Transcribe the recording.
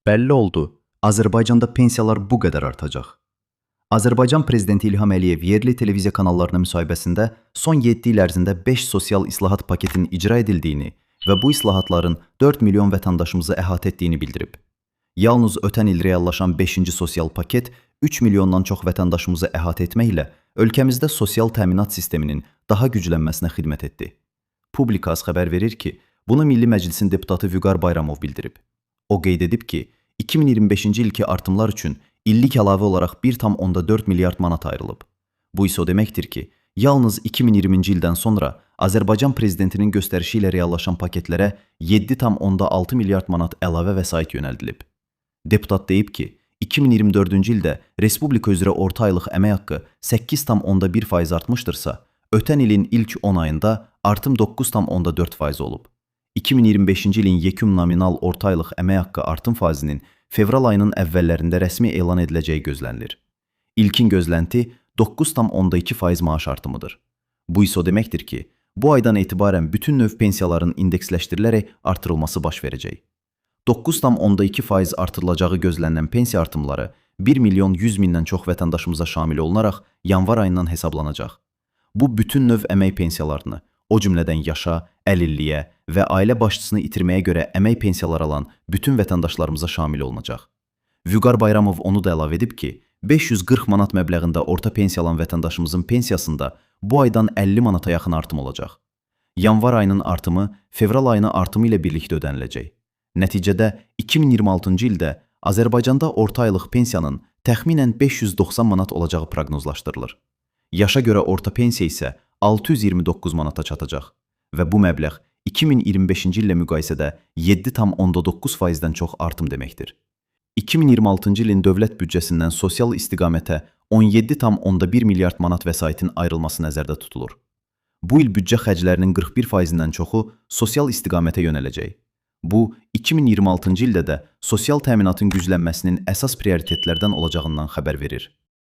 Bəlli oldu, Azərbaycanda pensiyalar bu qədər artacaq. Azərbaycan Prezidenti İlham Əliyev yerli televiziya kanallarına müsahibəsində son 7 il ərzində 5 sosial islahat paketinin icra edildiyini və bu islahatların 4 milyon vətəndaşımızı əhatə etdiyini bildirib. Yalnız ötən il reallaşan 5-ci sosial paket 3 milyondan çox vətəndaşımızı əhatə etməklə ölkəmizdə sosial təminat sisteminin daha güclənməsinə xidmət etdi. Publikas xəbər verir ki, bunu Milli Məclisin deputatı Vüqar Bayramov bildirib. O qeyd edib ki, 2025-ci ilki artımlar üçün illik əlavə olaraq 1,4 milyard manat ayrılıb. Bu isə o deməkdir ki, yalnız 2020-ci ildən sonra Azərbaycan Prezidentinin göstərişi ilə reallaşan paketlərə 7,6 milyard manat əlavə vəsait yönəldilib. Deputat deyib ki, 2024-cü ildə Respublika üzrə orta aylıq əmək haqqı 8,1% artmışdırsa, ötən ilin ilk 10 ayında artım 9,4% olub. 2025-ci ilin yekun nominal orta aylıq əmək haqqı artım faizinin fevral ayının əvvəllərində rəsmi elan ediləcəyi gözlənilir. İlkin gözlənti 9,2% maaş artımıdır. Bu isə o deməkdir ki, bu aydan etibarən bütün növ pensiyaların indeksləşdirilərək artırılması baş verəcək. 9,2% artırılacağı gözlənilən pensiya artımları 1 milyon 100 mindən çox vətəndaşımıza şamil olunaraq yanvar ayından hesablanacaq. Bu bütün növ əmək pensiyalarını, o cümlədən yaşa, əlilliyə və ailə başçısını itirməyə görə əmək pensiyaları alan bütün vətəndaşlarımıza şamil olunacaq. Vüqar Bayramov onu da əlavə edib ki, 540 manat məbləğində orta pensiya alan vətəndaşımızın pensiyasında bu aydan 50 manata yaxın artım olacaq. Yanvar ayının artımı fevral ayının artımı ilə birlikdə ödəniləcək. Nəticədə 2026-cı ildə Azərbaycanda orta aylıq pensiyanın təxminən 590 manat olacağı proqnozlaşdırılır. Yaşa görə orta pensiya isə 629 manata çatacaq və bu məbləğ 2025-ci illə müqayisədə 7,9%-dən çox artım deməkdir. 2026-cı ilin dövlət büdcəsindən sosial istiqamətə 17,1 milyard manat vəsaitin ayrılması nəzərdə tutulur. Bu il büdcə xərclərinin 41%-dən çoxu sosial istiqamətə yönələcək. Bu, 2026-cı ildə də sosial təminatın güclənməsinin əsas prioritetlərdən olacağından xəbər verir.